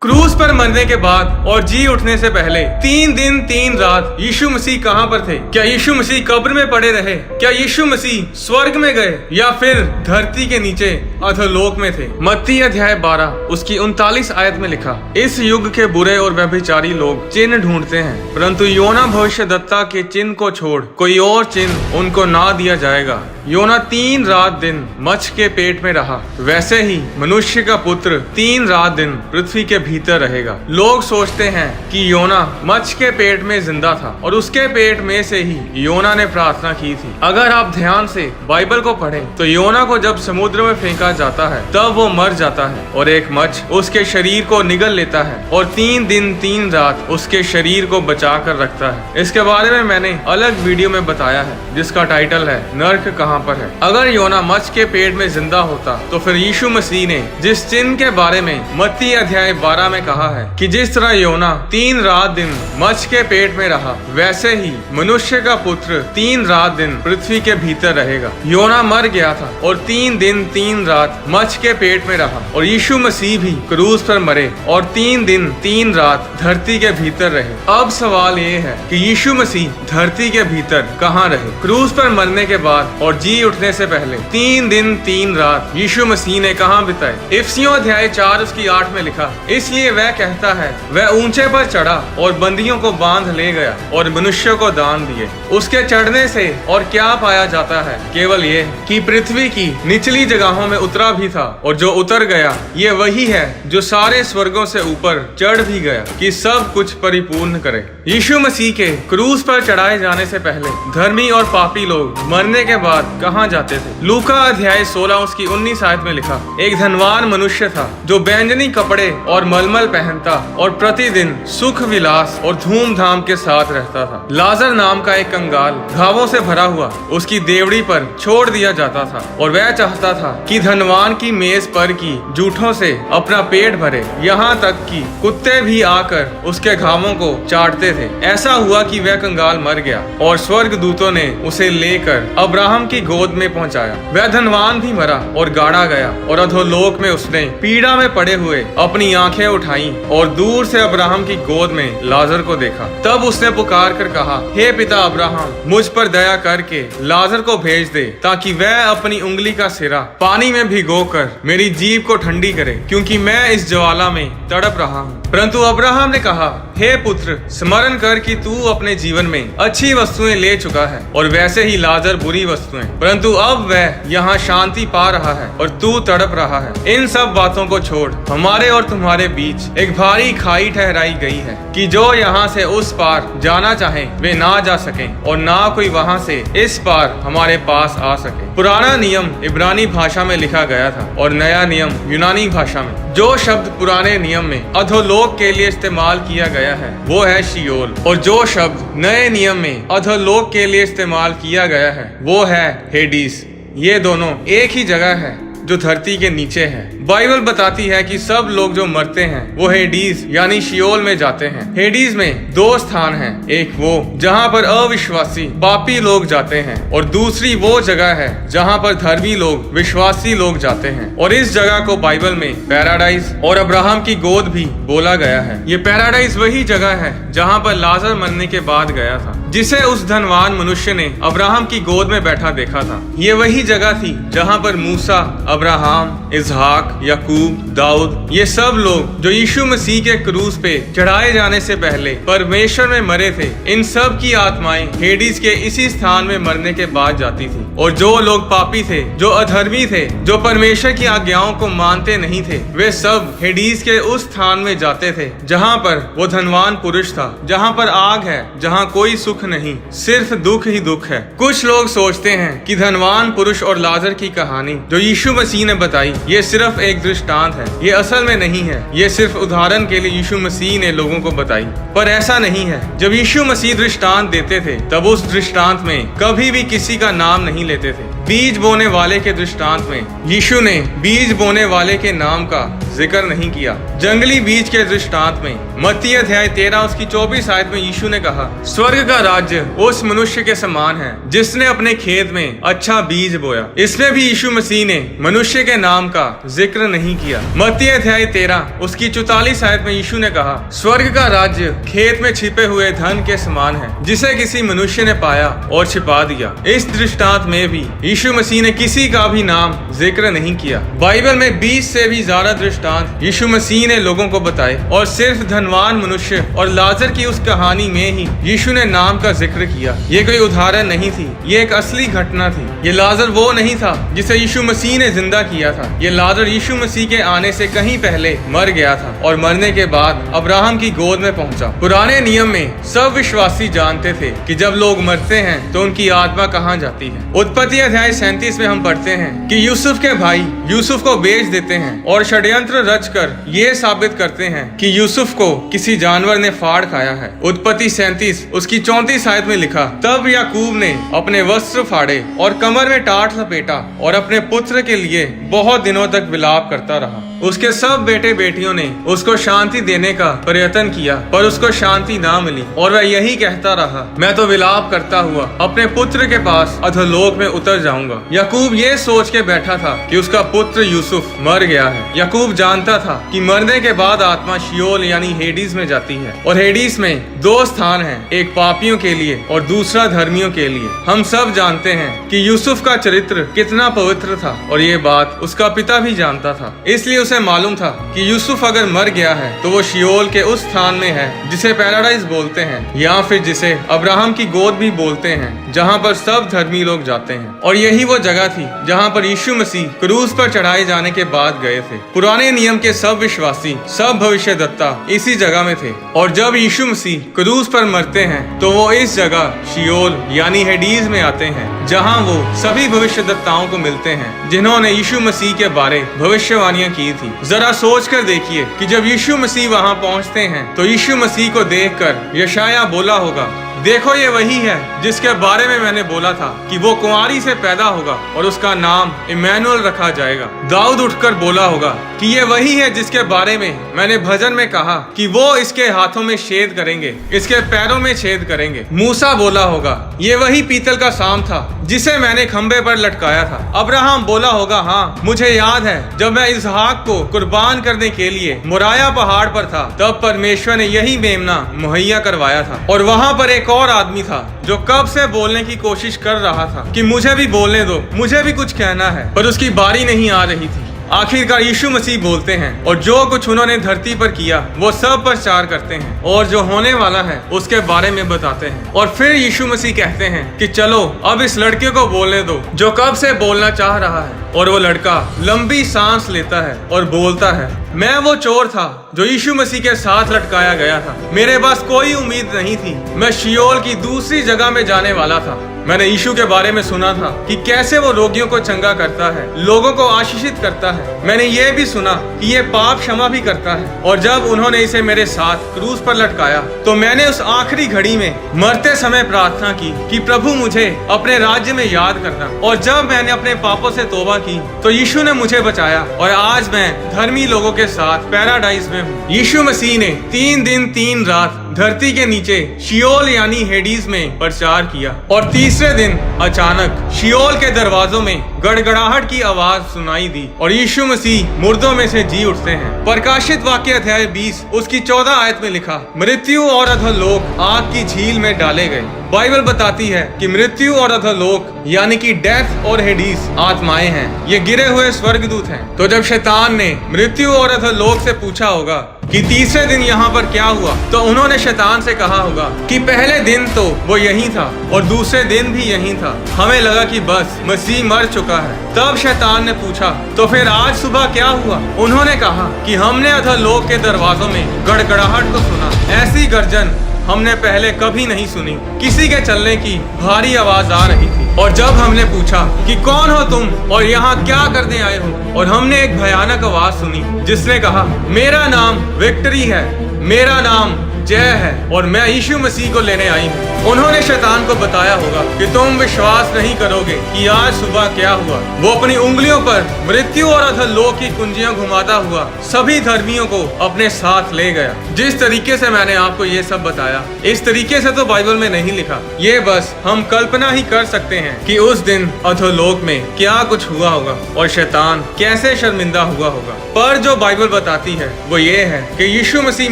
Cruise पर मरने के बाद और जी उठने से पहले 3 दिन 3 रात यीशु मसीह कहाँ पर थे? क्या यीशु मसीह कब्र में पड़े रहे? क्या यीशु मसीह स्वर्ग में गए या फिर धरती के नीचे अधोलोक में थे? मत्ती अध्याय 12 उसकी 39 आयत में लिखा, इस युग के बुरे और व्यभिचारी लोग चिन्ह ढूंढते हैं, परंतु योना भविष्यद्वक्ता के चिन्ह को छोड़ कोई और चिन्ह उनको ना दिया जाएगा। योना 3 रात दिन मच्छ के पेट में रहा, वैसे ही मनुष्य का पुत्र 3 रात दिन पृथ्वी के भीतर रहेगा। लोग सोचते हैं कि योना मच्छ के पेट में जिंदा था और उसके पेट में से ही योना ने प्रार्थना की थी। अगर आप ध्यान से बाइबल को पढ़ें तो योना को जब समुद्र में फेंका जाता है तब वो मर जाता है और एक मच्छ उसके शरीर को निगल लेता है और 3 दिन 3 रात उसके शरीर को बचा कर रखता है। इसके बारे में मैंने अलग वीडियो में बताया है जिसका टाइटल है नर्क कहाँ पर है। अगर योना मच्छ के पेट में जिंदा होता तो फिर यीशु मसीह ने जिस चिन्ह के बारे में मत्ती अध्याय 12 में कहा है कि जिस तरह योना 3 रात दिन मच्छ के पेट में रहा, वैसे ही मनुष्य का पुत्र 3 रात दिन पृथ्वी के भीतर रहेगा। योना मर गया था और 3 दिन 3 रात मच्छ के पेट में रहा और यीशु मसीह भी क्रूज पर मरे और 3 दिन 3 रात धरती के भीतर रहे। अब सवाल ये है कि यीशु मसीह धरती के भीतर कहाँ रहे? क्रूज पर मरने के बाद और जी उठने से पहले 3 दिन 3 रात यीशु मसीह ने कहाँ बिताए? इफिसियों अध्याय 4 उसकी 8 में लिखा, इसलिए वह कहता है, वह ऊंचे पर चढ़ा और बंदियों को बांध ले गया और मनुष्यों को दान दिए। उसके चढ़ने से और क्या पाया जाता है? केवल ये कि पृथ्वी की निचली जगहों में उतरा भी था और जो उतर गया ये वही है जो सारे स्वर्गों से ऊपर चढ़ भी गया कि सब कुछ परिपूर्ण करे। यीशु मसीह के क्रूज पर चढ़ाए जाने से पहले धर्मी और पापी लोग मरने के बाद कहाँ जाते थे? लूका अध्याय 16 उसकी 19 आयत में लिखा, एक धनवान मनुष्य था जो बैंजनी कपड़े और मलमल पहनता और प्रतिदिन सुख विलास और धूमधाम के साथ रहता था। लाजर नाम का एक कंगाल घावों से भरा हुआ उसकी देवड़ी पर छोड़ दिया जाता था और वह चाहता था कि धनवान की मेज पर की जूठों से अपना पेट भरे, यहाँ तक कि कुत्ते भी आकर उसके घावों को चाटते थे। ऐसा हुआ कि वह कंगाल मर गया और स्वर्ग दूतों ने उसे लेकर अब्राहम की गोद में पहुंचाया। वह धनवान भी मरा और गाड़ा गया और अधोलोक में उसने पीड़ा में पड़े हुए अपनी आंखें उठाई और दूर से अब्राहम की गोद में लाजर को देखा। तब उसने पुकार कर कहा, हे पिता अब्राहम, मुझ पर दया करके लाजर को भेज दे ताकि वह अपनी उंगली का सिरा पानी में भिगोकर मेरी जीभ को ठंडी करे, क्योंकि मैं इस ज्वाला में तड़प रहा हूँ। परंतु अब्राहम ने कहा, हे पुत्र, स्मरण कर कि तू अपने जीवन में अच्छी वस्तुएं ले चुका है और वैसे ही लाजर बुरी वस्तुएं, परंतु अब वह यहाँ शांति पा रहा है और तू तड़प रहा है। इन सब बातों को छोड़ हमारे और तुम्हारे बीच एक भारी खाई ठहराई गई है कि जो यहाँ से उस पार जाना चाहे वे ना जा सकें और ना कोई वहाँ से इस पार हमारे पास आ सके। पुराना नियम इब्रानी भाषा में लिखा गया था और नया नियम यूनानी भाषा में। जो शब्द पुराने नियम में अधोलोक के लिए इस्तेमाल किया गया है वो है शियोल, और जो शब्द नए नियम में अधोलोक के लिए इस्तेमाल किया गया है वो है हेडीस। ये दोनों एक ही जगह है जो धरती के नीचे है। बाइबल बताती है कि सब लोग जो मरते हैं वो हेडीज यानी शियोल में जाते हैं। हेडीज में 2 स्थान हैं, एक वो जहाँ पर अविश्वासी पापी लोग जाते हैं और दूसरी वो जगह है जहाँ पर धर्मी लोग विश्वासी लोग जाते हैं। और इस जगह को बाइबल में पैराडाइज और अब्राहम की गोद भी बोला गया है। ये पैराडाइज वही जगह है जहाँ पर लाजर मरने के बाद गया था, जिसे उस धनवान मनुष्य ने अब्राहम की गोद में बैठा देखा था। ये वही जगह थी जहाँ पर मूसा, अब्राहम, इसहाक, याकूब, दाऊद, ये सब लोग जो यीशु मसीह के क्रूज पे चढ़ाए जाने से पहले परमेश्वर में मरे थे, इन सब की आत्माएं हेडीज के इसी स्थान में मरने के बाद जाती थी। और जो लोग पापी थे, जो अधर्मी थे, जो परमेश्वर की आज्ञाओं को मानते नहीं थे, वे सब हेडीज के उस स्थान में जाते थे जहाँ पर वो धनवान पुरुष था, जहाँ पर आग है, जहाँ कोई सुख नहीं, सिर्फ दुख ही दुख है। कुछ लोग सोचते हैं कि धनवान पुरुष और लाजर की कहानी जो यीशु मसीह ने बताई ये सिर्फ एक दृष्टांत है। ये असल में नहीं है, ये सिर्फ उदाहरण के लिए यीशु मसीह ने लोगों को बताई। पर ऐसा नहीं है। जब यीशु मसीह दृष्टांत देते थे तब उस दृष्टांत में कभी भी किसी का नाम नहीं लेते थे। बीज बोने वाले के दृष्टांत में यीशु ने बीज बोने वाले के नाम का जिक्र नहीं किया। जंगली बीज के दृष्टांत में मत्ती अध्याय 13 उसकी 24 आयत में यीशु ने कहा, स्वर्ग का राज्य उस मनुष्य के समान है जिसने अपने खेत में अच्छा बीज बोया। इसमें भी यीशु मसीह ने मनुष्य के नाम का जिक्र नहीं किया। मत्ती अध्याय 13 उसकी 44 आयत में यीशु ने कहा, स्वर्ग का राज्य खेत में छिपे हुए धन के समान है जिसे किसी मनुष्य ने पाया और छिपा दिया। इस दृष्टांत में भी यीशु मसीह ने किसी का भी नाम जिक्र नहीं किया। बाइबल में 20 से भी ज्यादा दृष्टांत यीशु मसीह ने लोगों को बताए और सिर्फ धनवान मनुष्य और लाजर की उस कहानी में ही यीशु ने नाम का जिक्र किया। ये कोई उदाहरण नहीं थी, ये एक असली घटना थी। ये लाजर वो नहीं था जिसे यीशु मसीह ने जिंदा किया था। ये लाजर यीशु मसीह के आने से कहीं पहले मर गया था और मरने के बाद अब्राहम की गोद में पहुंचा। पुराने नियम में सब विश्वासी जानते थे कि जब लोग मरते हैं तो उनकी आत्मा कहाँ जाती है। उत्पत्ति अध्याय 37 में हम पढ़ते हैं कि यूसुफ के भाई यूसुफ को बेच देते हैं और षड्यंत्र रचकर ये साबित करते हैं कि यूसुफ को किसी जानवर ने फाड़ खाया है। उत्पत्ति 37 उसकी 34 आयत में लिखा, तब याकूब ने अपने वस्त्र फाड़े और कमर में टाट लपेटा और अपने पुत्र के लिए बहुत दिनों तक विलाप करता रहा। उसके सब बेटे बेटियों ने उसको शांति देने का प्रयत्न किया पर उसको शांति ना मिली और वह यही कहता रहा, मैं तो विलाप करता हुआ अपने पुत्र के पास अधोलोक में उतर जाऊंगा। याकूब ये सोच के बैठा था कि उसका पुत्र यूसुफ मर गया है। याकूब जानता था कि मरने के बाद आत्मा शियोल यानी हेडीज में जाती है और हेडीज में दो स्थान हैं, एक पापियों के लिए और दूसरा धर्मियों के लिए। हम सब जानते हैं कि यूसुफ का चरित्र कितना पवित्र था और ये बात उसका पिता भी जानता था। इसलिए उसे मालूम था कि यूसुफ अगर मर गया है तो वो शियोल के उस स्थान में है जिसे पैराडाइज बोलते हैं या फिर जिसे अब्राहम की गोद भी बोलते हैं, जहाँ पर सब धर्मी लोग जाते हैं। और यही वो जगह थी जहाँ पर यीशु मसीह क्रूस पर चढ़ाए जाने के बाद गए थे। पुराने नियम के सब विश्वासी, सब भविष्यद्वक्ता इसी जगह में थे और जब यीशु मसीह क्रूस पर मरते हैं तो वो इस जगह शियोल यानी हेडीज में आते हैं, जहाँ वो सभी भविष्यद्वक्ताओं को मिलते हैं जिन्होंने यीशु मसीह के बारे भविष्यवाणियां की थी। जरा सोच कर देखिए कि जब यीशु मसीह वहाँ पहुँचते हैं तो यीशु मसीह को देखकर यशायाह बोला होगा, देखो ये वही है जिसके बारे में मैंने बोला था कि वो कुंवारी से पैदा होगा और उसका नाम इमैनुअल रखा जाएगा। दाऊद उठकर बोला होगा कि ये वही है जिसके बारे में मैंने भजन में कहा कि वो इसके हाथों में छेद करेंगे, इसके पैरों में छेद करेंगे। मूसा बोला होगा, ये वही पीतल का सांप था जिसे मैंने खंबे पर लटकाया था। अब्राहम बोला होगा, हाँ मुझे याद है जब मैं इसहाक को कुर्बान करने के लिए मोराया पहाड़ पर था तब परमेश्वर ने यही मेमना मुहैया करवाया था। और वहाँ पर एक और आदमी था जो कब से बोलने की कोशिश कर रहा था कि मुझे भी बोलने दो, मुझे भी कुछ कहना है, पर उसकी बारी नहीं आ रही थी। आखिरकार यीशु मसीह बोलते हैं और जो कुछ उन्होंने धरती पर किया वो सब प्रचार करते हैं और जो होने वाला है उसके बारे में बताते हैं। और फिर यीशु मसीह कहते हैं कि चलो अब इस लड़के को बोलने दो जो कब से बोलना चाह रहा है। और वो लड़का लंबी सांस लेता है और बोलता है, मैं वो चोर था जो यीशु मसीह के साथ लटकाया गया था। मेरे पास कोई उम्मीद नहीं थी, मैं शियोल की दूसरी जगह में जाने वाला था। मैंने यीशु के बारे में सुना था कि कैसे वो रोगियों को चंगा करता है, लोगों को आशीषित करता है। मैंने ये भी सुना कि ये पाप क्षमा भी करता है। और जब उन्होंने इसे मेरे साथ क्रूस पर लटकाया तो मैंने उस आखिरी घड़ी में मरते समय प्रार्थना की कि प्रभु मुझे अपने राज्य में याद करना। और जब मैंने अपने पापों से तौबा की तो यीशु ने मुझे बचाया और आज मैं धर्मी लोगों के साथ पैराडाइज में हूँ। यीशु मसीह ने 3 दिन 3 रात धरती के नीचे शियोल यानी हेडीज में प्रचार किया और तीसरे दिन अचानक शियोल के दरवाजों में गड़गड़ाहट की आवाज सुनाई दी और यीशु मसीह मुर्दों में से जी उठते हैं। प्रकाशित वाक्य अध्याय 20 उसकी 14 आयत में लिखा, मृत्यु और अधोलोक आग की झील में डाले गए। बाइबल बताती है कि मृत्यु और अधोलोक यानी कि डेथ और हेडीज आत्माएं हैं, ये गिरे हुए स्वर्गदूत हैं। तो जब शैतान ने मृत्यु और अधोलोक से पूछा होगा कि तीसरे दिन यहाँ पर क्या हुआ, तो उन्होंने शैतान से कहा होगा कि पहले दिन तो वो यही था और दूसरे दिन भी यही था, हमें लगा कि बस मसीह मर चुका है। तब शैतान ने पूछा, तो फिर आज सुबह क्या हुआ? उन्होंने कहा कि हमने अधोलोक के दरवाजों में गड़गड़ाहट को सुना, ऐसी गर्जन हमने पहले कभी नहीं सुनी, किसी के चलने की भारी आवाज आ रही थी। और जब हमने पूछा कि कौन हो तुम और यहाँ क्या करने आए हो, और हमने एक भयानक आवाज सुनी जिसने कहा, मेरा नाम विक्ट्री है, मेरा नाम जय है और मैं यीशु मसीह को लेने आई हूँ। उन्होंने शैतान को बताया होगा कि तुम विश्वास नहीं करोगे कि आज सुबह क्या हुआ। वो अपनी उंगलियों पर मृत्यु और अधोलोक की कुंजियां घुमाता हुआ सभी धर्मियों को अपने साथ ले गया। जिस तरीके से मैंने आपको ये सब बताया, इस तरीके से तो बाइबल में नहीं लिखा। ये बस हम कल्पना ही कर सकते हैं कि उस दिन अधोलोक में क्या कुछ हुआ होगा और शैतान कैसे शर्मिंदा हुआ होगा। पर जो बाइबल बताती है वो ये है कि यीशु मसीह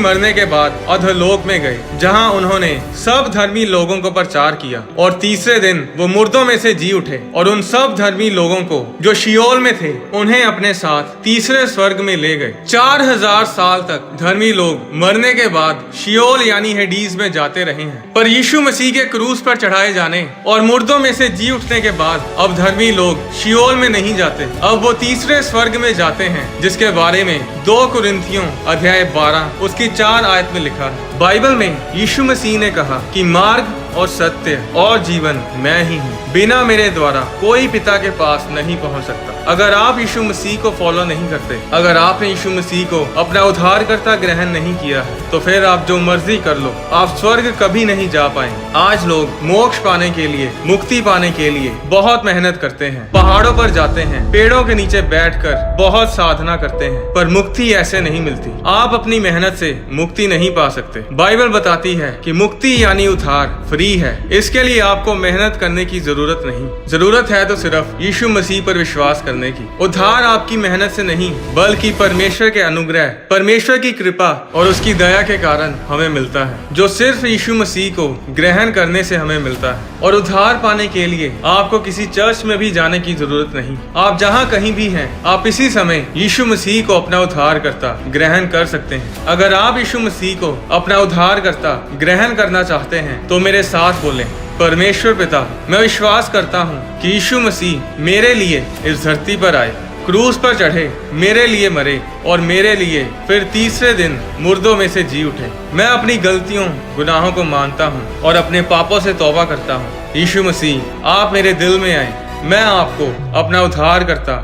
मरने के बाद अधोलोक में गए, जहां उन्होंने सब धर्मी लोगों को प्रचार किया और तीसरे दिन वो मुर्दों में से जी उठे और उन सब धर्मी लोगों को जो शियोल में थे उन्हें अपने साथ तीसरे स्वर्ग में ले गए। 4000 साल तक धर्मी लोग मरने के बाद शियोल यानी हेडीज में जाते रहे हैं, पर यीशु मसीह के क्रूस पर चढ़ाए जाने और मुर्दों में से जी उठने के बाद अब धर्मी लोग शियोल में नहीं जाते, अब वो तीसरे स्वर्ग में जाते हैं, जिसके बारे में 2 कुरिन्थियों अध्याय 12 उसकी 4 आयत में लिखा है। बाइबल में यीशु मसीह ने कहा कि मार्ग और सत्य और जीवन मैं ही हूँ, बिना मेरे द्वारा कोई पिता के पास नहीं पहुँच सकता। अगर आप यीशु मसीह को फॉलो नहीं करते, अगर आपने यीशु मसीह को अपना उद्धारकर्ता ग्रहण नहीं किया है, तो फिर आप जो मर्जी कर लो, आप स्वर्ग कभी नहीं जा पाएंगे। आज लोग मोक्ष पाने के लिए, मुक्ति पाने के लिए बहुत मेहनत करते हैं, पहाड़ों पर जाते हैं, पेड़ों के नीचे बैठकर बहुत साधना करते हैं, पर मुक्ति ऐसे नहीं मिलती। आप अपनी मेहनत से मुक्ति नहीं पा सकते। बाइबल बताती है कि मुक्ति यानी उद्धार फ्री है, इसके लिए आपको मेहनत करने की जरूरत नहीं। जरूरत है तो सिर्फ यीशु मसीह पर विश्वास करने की। उद्धार आपकी मेहनत से नहीं, बल्कि परमेश्वर के अनुग्रह, परमेश्वर की कृपा और उसकी दया के कारण हमें मिलता है, जो सिर्फ यीशु मसीह को ग्रहण करने से हमें मिलता है। और उद्धार पाने के लिए आपको किसी चर्च में भी जाने की जरूरत नहीं। आप जहाँ कहीं भी हैं, आप इसी समय यीशु मसीह को अपना उद्धारकर्ता ग्रहण कर सकते हैं। अगर आप यीशु मसीह को अपना उद्धारकर्ता ग्रहण करना चाहते हैं तो मेरे साथ बोलें, परमेश्वर पिता, मैं विश्वास करता हूँ कि यीशु मसीह मेरे लिए इस धरती पर आए, क्रूस पर चढ़े, मेरे लिए मरे और मेरे लिए फिर तीसरे दिन मुर्दों में से जी उठे। मैं अपनी गलतियों, गुनाहों को मानता हूँ और अपने पापों से तौबा करता हूँ। यीशु मसीह, आप मेरे दिल में आए, मैं आपको अपना उद्धारकर्ता,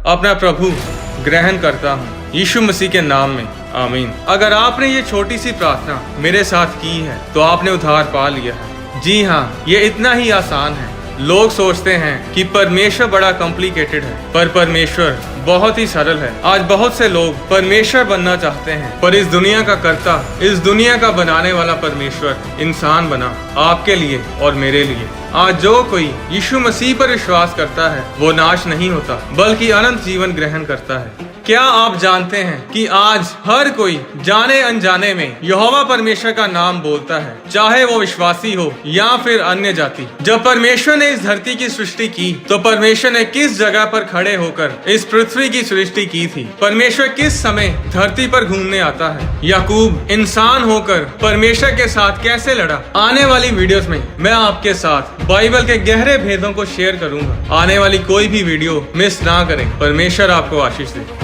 अपना प्रभु ग्रहण करता हूँ, यीशु मसीह के नाम में, आमीन। अगर आपने ये छोटी सी प्रार्थना मेरे साथ की है तो आपने उद्धार पा लिया है। जी हाँ, ये इतना ही आसान है। लोग सोचते हैं कि परमेश्वर बड़ा कॉम्प्लिकेटेड है, पर परमेश्वर बहुत ही सरल है। आज बहुत से लोग परमेश्वर बनना चाहते हैं, पर इस दुनिया का कर्ता, इस दुनिया का बनाने वाला परमेश्वर इंसान बना आपके लिए और मेरे लिए। आज जो कोई यीशु मसीह पर विश्वास करता है वो नाश नहीं होता, बल्कि अनंत जीवन ग्रहण करता है। क्या आप जानते हैं कि आज हर कोई जाने अनजाने में यहोवा परमेश्वर का नाम बोलता है, चाहे वो विश्वासी हो या फिर अन्य जाति। जब परमेश्वर ने इस धरती की सृष्टि की तो परमेश्वर ने किस जगह पर खड़े होकर इस पृथ्वी की सृष्टि की थी? परमेश्वर किस समय धरती पर घूमने आता है? याकूब इंसान होकर परमेश्वर के साथ कैसे लड़ा? आने वाली वीडियोस में मैं आपके साथ बाइबल के गहरे भेदों को शेयर करूंगा। आने वाली कोई भी वीडियो मिस ना करें। परमेश्वर आपको आशीष दे।